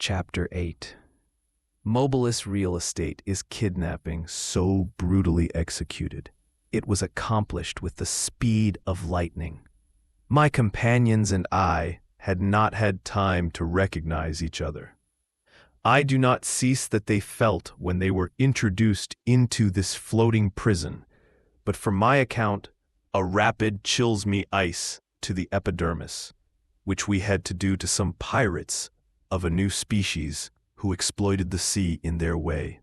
Chapter 8. Mobilis real estate is kidnapping so brutally executed. It was accomplished with the speed of lightning. My companions and I had not had time to recognize each other. I do not cease that they felt when they were introduced into this floating prison, but for my account, a rapid chills me ice to the epidermis, which we had to do to some pirates of a new species who exploited the sea in their way.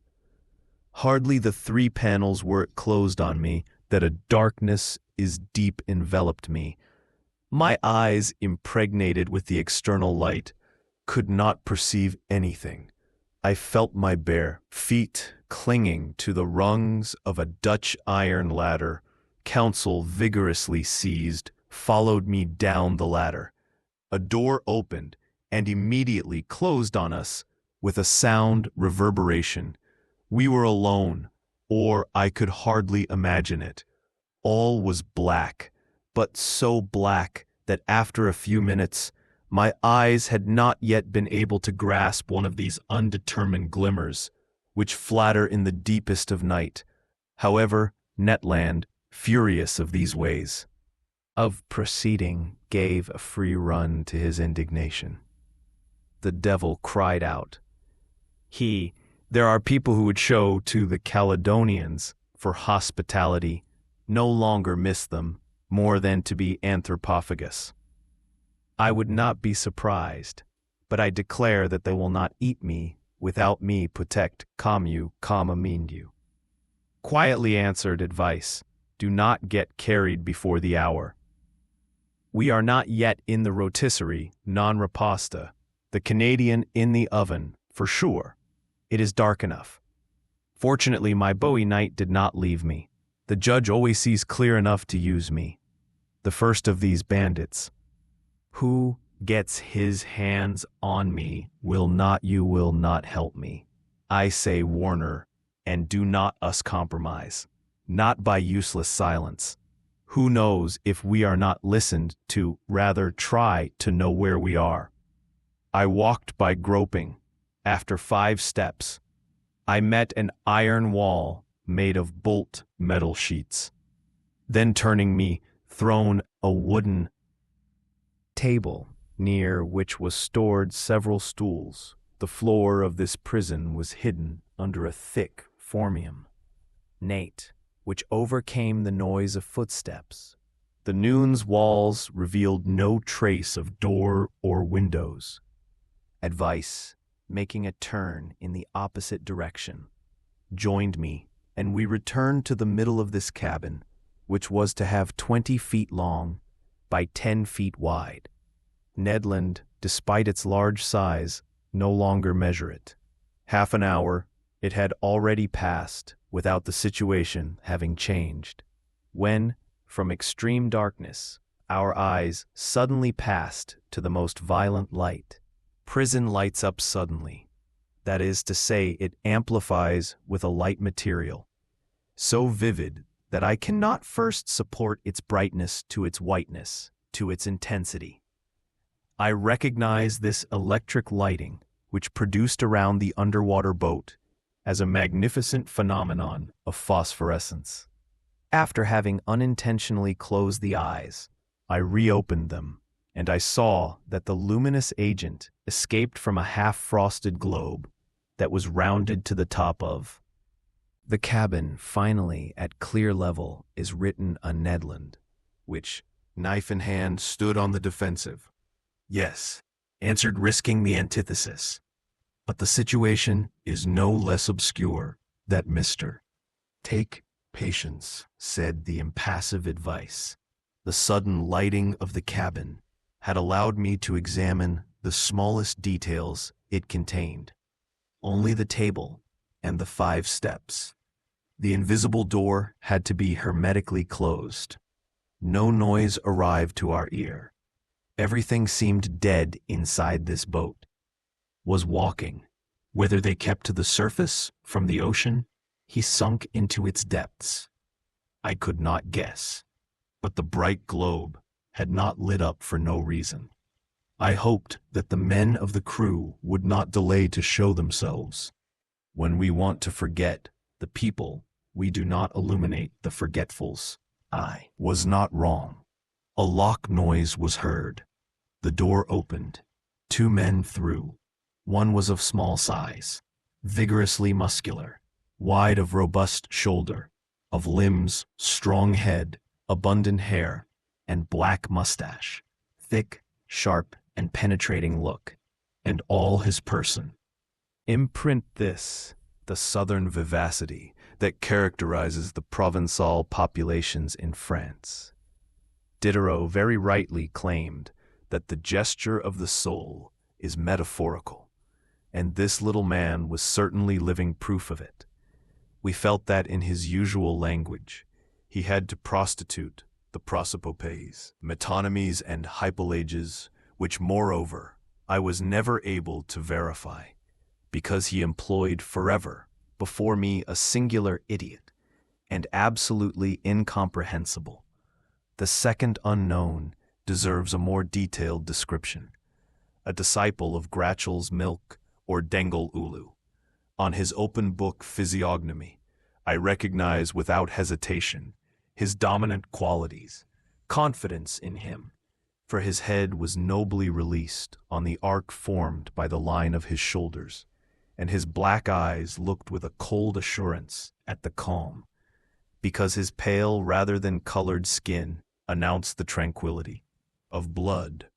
Hardly the 3 panels were it closed on me that a darkness is deep enveloped me. My eyes, impregnated with the external light, could not perceive anything. I felt my bare feet clinging to the rungs of a Dutch iron ladder. Counsel, vigorously seized, followed me down the ladder. A door opened and immediately closed on us with a sound reverberation. We were alone, or I could hardly imagine it. All was black, but so black that after a few minutes, my eyes had not yet been able to grasp one of these undetermined glimmers, which flatter in the deepest of night. However, Ned Land, furious of these ways of proceeding, gave a free run to his indignation. The devil cried out, There are people who would show to the Caledonians for hospitality, no longer miss them more than to be anthropophagus. I would not be surprised, but I declare that they will not eat me without me protect commu mindu. Quietly answered advice, do not get carried before the hour. We are not yet in the rotisserie, non riposta, the Canadian in the oven, for sure. It is dark enough. Fortunately, my Bowie night did not leave me. The judge always sees clear enough to use me. The first of these bandits, who gets his hands on me, will not help me. I say, Warner, and do not us compromise. Not by useless silence. Who knows if we are not listened to, rather try to know where we are. I walked by groping. After 5 steps, I met an iron wall made of bolt metal sheets. Then turning me, thrown a wooden table, near which was stored several stools. The floor of this prison was hidden under a thick formium, nate, which overcame the noise of footsteps. The noon's walls revealed no trace of door or windows. Advice, making a turn in the opposite direction, joined me, and we returned to the middle of this cabin, which was to have 20 feet long by 10 feet wide. Ned Land, despite its large size, no longer measure it. Half an hour it had already passed without the situation having changed, when, from extreme darkness, our eyes suddenly passed to the most violent light. Prison lights up suddenly. That is to say, it amplifies with a light material, so vivid that I cannot first support its brightness to its whiteness, to its intensity. I recognize this electric lighting, which produced around the underwater boat, as a magnificent phenomenon of phosphorescence. After having unintentionally closed the eyes, I reopened them, and I saw that the luminous agent escaped from a half-frosted globe that was rounded to the top of. The cabin, finally at clear level, is written on Ned Land, which, knife in hand, stood on the defensive. Yes, answered, risking the antithesis. But the situation is no less obscure that Mr. Take patience, said the impassive advice. The sudden lighting of the cabin had allowed me to examine the smallest details it contained. Only the table and the 5 steps. The invisible door had to be hermetically closed. No noise arrived to our ear. Everything seemed dead inside this boat. Was walking. Whether they kept to the surface from the ocean, he sunk into its depths. I could not guess, but the bright globe had not lit up for no reason. I hoped that the men of the crew would not delay to show themselves. When we want to forget the people, we do not illuminate the forgetfuls. I was not wrong. A lock noise was heard. The door opened. 2 men through. One was of small size, vigorously muscular, wide of robust shoulder, of limbs, strong head, abundant hair, and black mustache, thick, sharp, and penetrating look, and all his person. Imprint this, the southern vivacity that characterizes the Provençal populations in France. Diderot very rightly claimed that the gesture of the soul is metaphorical, and this little man was certainly living proof of it. We felt that in his usual language, he had to prostitute the prosopopes, metonymies, and hypolages, which, moreover, I was never able to verify, because he employed forever before me a singular idiot, and absolutely incomprehensible. The second unknown deserves a more detailed description. A disciple of Gratchel's Milk or Dengel Ulu. On his open book Physiognomy, I recognize without hesitation his dominant qualities, confidence in him, for his head was nobly released on the arc formed by the line of his shoulders, and his black eyes looked with a cold assurance at the calm, because his pale rather than colored skin announced the tranquility of blood,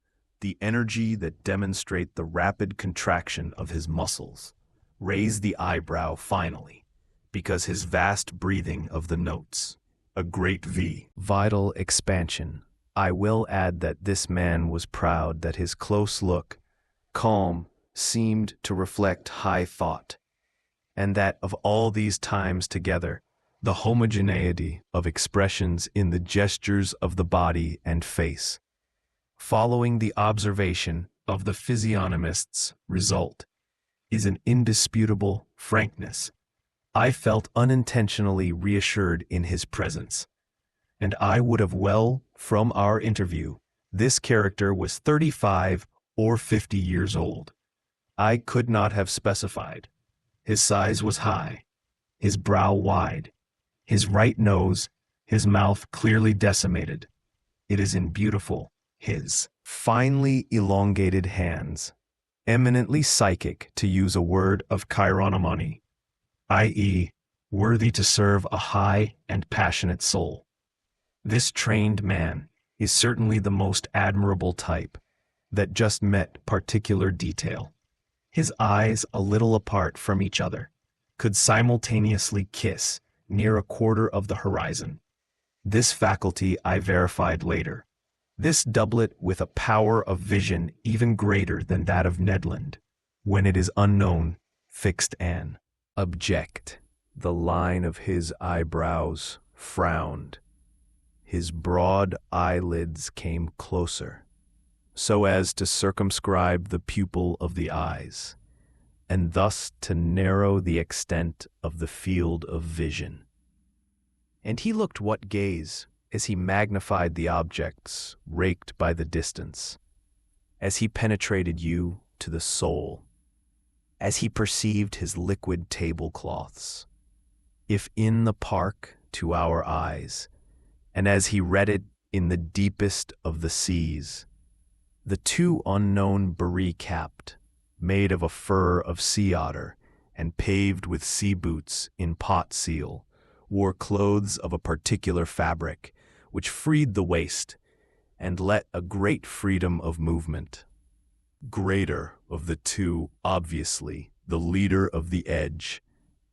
the energy that demonstrate the rapid contraction of his muscles, raised the eyebrow finally, because his vast breathing of the notes, a great vital expansion. I will add that this man was proud that his close look, calm, seemed to reflect high thought, and that of all these times together, the homogeneity of expressions in the gestures of the body and face, following the observation of the physiognomists' result, is an indisputable frankness. I felt unintentionally reassured in his presence, and I would have well, from our interview, this character was 35 or 50 years old. I could not have specified. His size was high, his brow wide, his right nose, his mouth clearly decimated. It is in beautiful, his finely elongated hands, eminently psychic, to use a word of chironomony, i.e., worthy to serve a high and passionate soul. This trained man is certainly the most admirable type that just met particular detail. His eyes, a little apart from each other, could simultaneously kiss near a quarter of the horizon. This faculty I verified later. This doublet with a power of vision even greater than that of Ned Land, when it is unknown, fixed and object. The line of his eyebrows frowned. His broad eyelids came closer, so as to circumscribe the pupil of the eyes, and thus to narrow the extent of the field of vision. And he looked what gaze, as he magnified the objects raked by the distance, as he penetrated you to the soul, as he perceived his liquid tablecloths, if in the park to our eyes, and as he read it in the deepest of the seas. The 2 unknown beret-capped, made of a fur of sea otter and paved with sea boots in pot seal, wore clothes of a particular fabric, which freed the waist and let a great freedom of movement. Greater of the 2, obviously, the leader of the edge,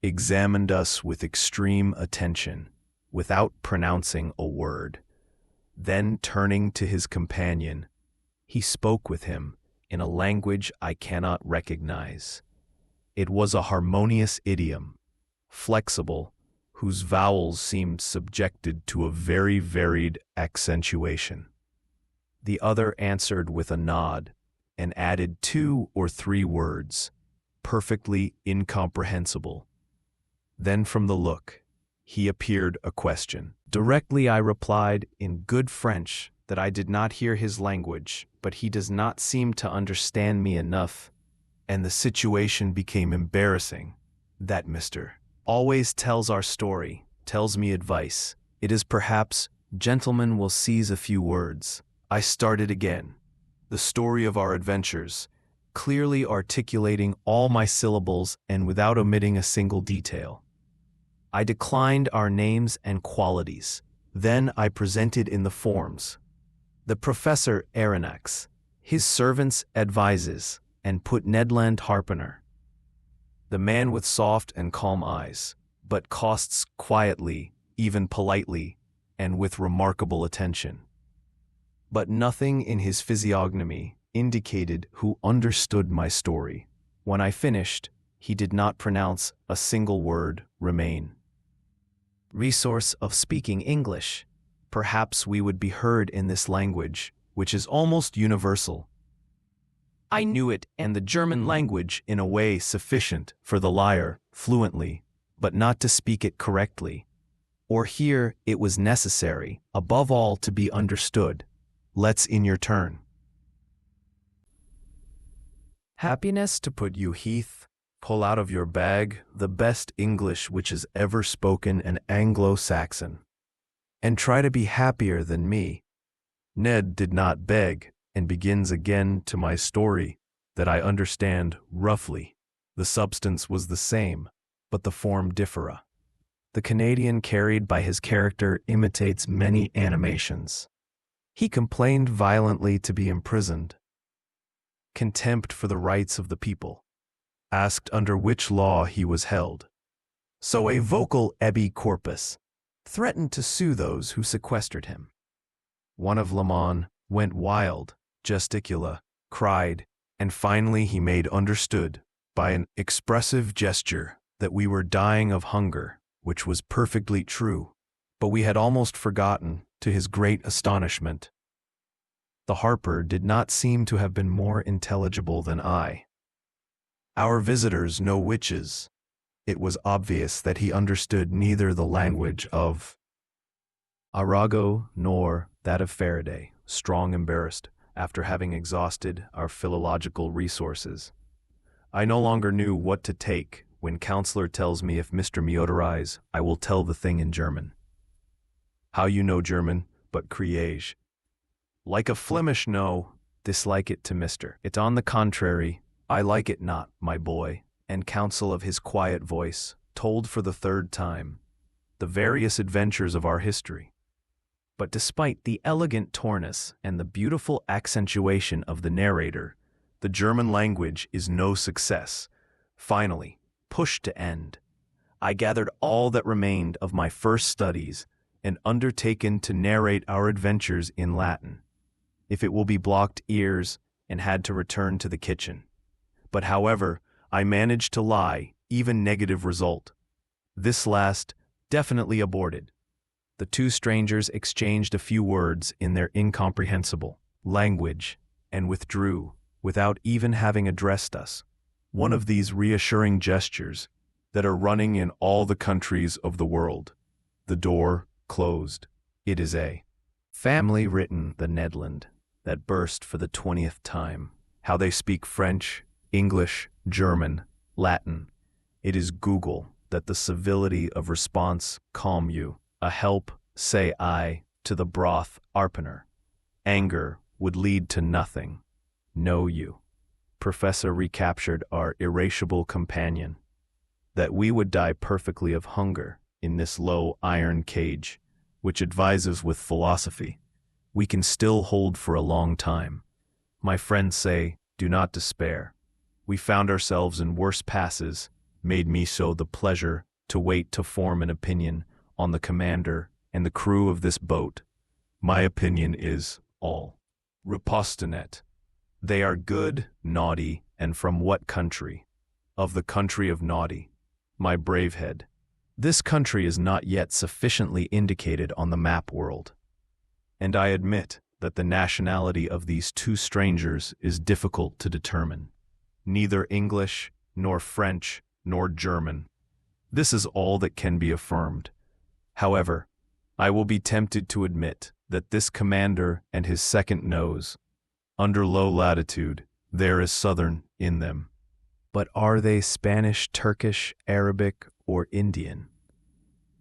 examined us with extreme attention, without pronouncing a word. Then, turning to his companion, he spoke with him in a language I cannot recognize. It was a harmonious idiom, flexible, whose vowels seemed subjected to a very varied accentuation. The other answered with a nod, and added 2 or 3 words, perfectly incomprehensible. Then from the look, he appeared a question. Directly I replied in good French that I did not hear his language, but he does not seem to understand me enough, and the situation became embarrassing. That Mr. always tells our story, tells me advice. It is perhaps, gentlemen will seize a few words. I started again. The story of our adventures, clearly articulating all my syllables and without omitting a single detail. I declined our names and qualities. Then I presented in the forms. The Professor Aronnax, his servants advises, and put Ned Land harpooner. The man with soft and calm eyes, but costs quietly, even politely, and with remarkable attention. But nothing in his physiognomy indicated who understood my story. When I finished, he did not pronounce a single word remain. Resource of speaking English. Perhaps we would be heard in this language, which is almost universal. I knew it and the German language in a way sufficient for the liar fluently, but not to speak it correctly. Or here it was necessary, above all, to be understood. Let's in your turn. Happiness to put you, Heath. Pull out of your bag the best English which is ever spoken an Anglo-Saxon. And try to be happier than me. Ned did not beg, and begins again to my story, that I understand roughly. The substance was the same, but the form differa. The Canadian carried by his character imitates many animations. He complained violently to be imprisoned. Contempt for the rights of the people. Asked under which law he was held. So a vocal habeas corpus. Threatened to sue those who sequestered him. One of Le Mans went wild, gesticula, cried, and finally he made understood, by an expressive gesture, that we were dying of hunger, which was perfectly true, but we had almost forgotten, to his great astonishment. The harper did not seem to have been more intelligible than I. Our visitors no witches. It was obvious that he understood neither the language of Arago nor that of Faraday, strong embarrassed, after having exhausted our philological resources. I no longer knew what to take when counselor tells me if Mr. Meoterize, I will tell the thing in German. How you know German, but criage. Like a Flemish no, dislike it to Mr. It on the contrary, I like it not, my boy, and counsel of his quiet voice, told for the third time, the various adventures of our history. But despite the elegant torness and the beautiful accentuation of the narrator, the German language is no success. Finally, pushed to end, I gathered all that remained of my first studies and undertaken to narrate our adventures in Latin, if it will be blocked ears, and had to return to the kitchen. But however, I managed to lie, even negative result. This last, definitely aborted. The two strangers exchanged a few words in their incomprehensible language, and withdrew, without even having addressed us. One of these reassuring gestures that are running in all the countries of the world. The door closed. It is a family written the Ned Land that burst for the 20th time. How they speak French, English, German, Latin. It is Google that the civility of response calm you. A help, say I, to the broth harpooner. Anger would lead to nothing. Know you. Professor recaptured our irascible companion. That we would die perfectly of hunger in this low iron cage, which advises with philosophy. We can still hold for a long time. My friends say, do not despair. We found ourselves in worse passes, made me so the pleasure to wait to form an opinion on the commander and the crew of this boat. My opinion is all repostinet. They are good, naughty, and from what country? Of the country of naughty. My brave head. This country is not yet sufficiently indicated on the map world. And I admit that the nationality of these two strangers is difficult to determine. Neither English, nor French, nor German. This is all that can be affirmed. However, I will be tempted to admit that this commander and his second nose Under low latitude, there is southern in them. But are they Spanish, Turkish, Arabic, or Indian?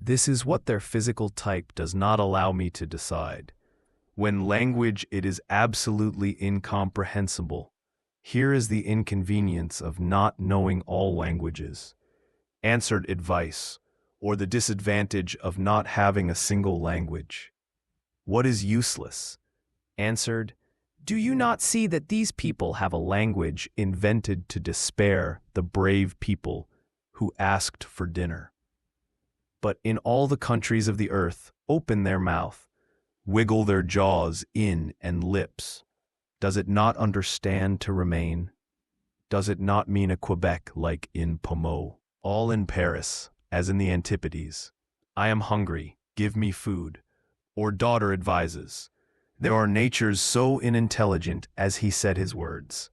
This is what their physical type does not allow me to decide. When language it is absolutely incomprehensible. Here is the inconvenience of not knowing all languages. Answered advice, or the disadvantage of not having a single language. What is useless? Answered, do you not see that these people have a language invented to despair the brave people who asked for dinner? But in all the countries of the earth, open their mouth, wiggle their jaws in and lips. Does it not understand to remain? Does it not mean a Quebec like in Pommeau, all in Paris, as in the Antipodes? I am hungry, give me food. Or daughter advises. There are natures so unintelligent as he said his words.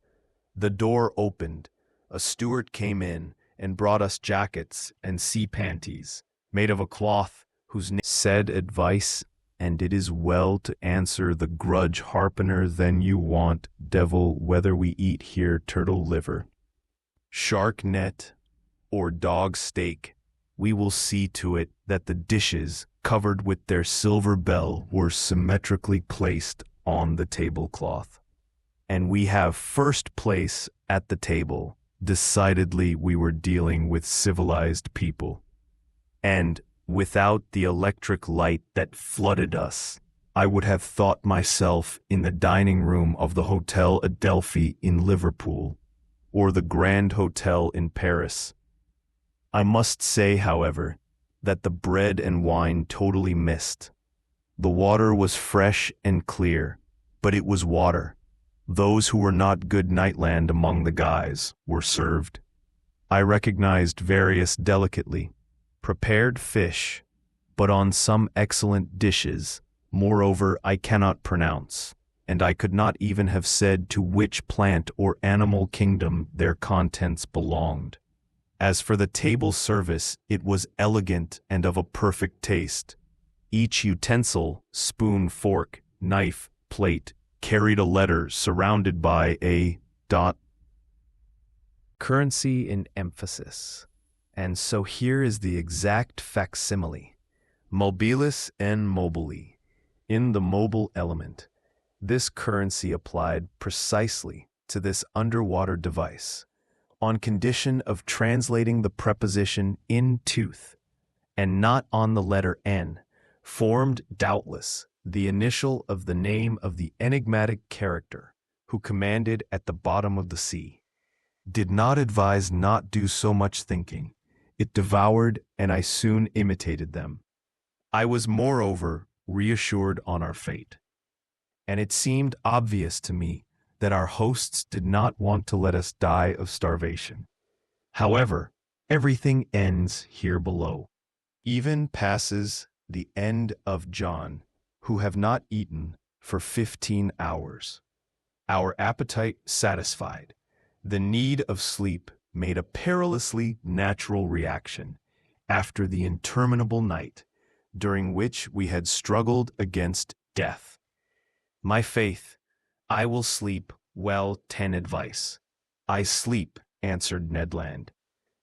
The door opened, a steward came in and brought us jackets and sea panties, made of a cloth whose name said advice, and it is well to answer the grudge harpener than you want, devil, whether we eat here turtle liver, shark net, or dog steak. We will see to it that the dishes, covered with their silver bell, were symmetrically placed on the tablecloth. And we have first place at the table. Decidedly we were dealing with civilized people. And without the electric light that flooded us, I would have thought myself in the dining room of the Hotel Adelphi in Liverpool, or the Grand Hotel in Paris. I must say, however, that the bread and wine totally missed. The water was fresh and clear, but it was water. Those who were not good Nightland among the guys were served. I recognized various delicately prepared fish, but on some excellent dishes, moreover, I cannot pronounce, and I could not even have said to which plant or animal kingdom their contents belonged. As for the table service, it was elegant and of a perfect taste. Each utensil, spoon, fork, knife, plate, carried a letter surrounded by a ... currency in emphasis. And so here is the exact facsimile. Mobilis and mobili. In the mobile element, this currency applied precisely to this underwater device, on condition of translating the preposition in tooth, and not on the letter N, formed doubtless the initial of the name of the enigmatic character who commanded at the bottom of the sea. Did not advise not do so much thinking. It devoured, and I soon imitated them. I was moreover reassured on our fate, and it seemed obvious to me that our hosts did not want to let us die of starvation. However, everything ends here below. Even passes the end of John, who have not eaten for 15 hours. Our appetite satisfied, the need of sleep made a perilously natural reaction after the interminable night during which we had struggled against death. My faith, I will sleep well 10 advice. I sleep, answered Ned Land.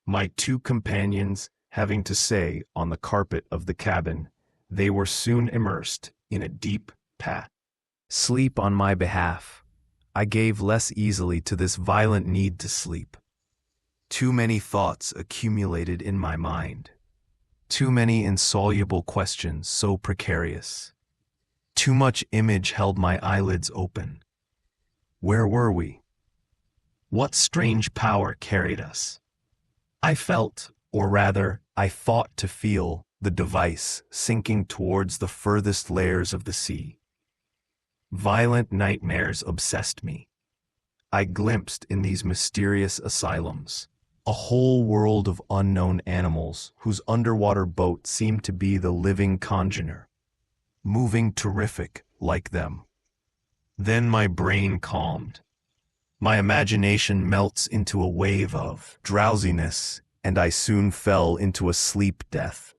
My two companions having to say on the carpet of the cabin, they were soon immersed in a deep sleep on my behalf. I gave less easily to this violent need to sleep. Too many thoughts accumulated in my mind. Too many insoluble questions so precarious. Too much image held my eyelids open. Where were we? What strange power carried us? I felt, or rather, I thought to feel, the device sinking towards the furthest layers of the sea. Violent nightmares obsessed me. I glimpsed in these mysterious asylums a whole world of unknown animals whose underwater boat seemed to be the living congener, moving terrific like them. Then my brain calmed. My imagination melts into a wave of drowsiness, and I soon fell into a sleep death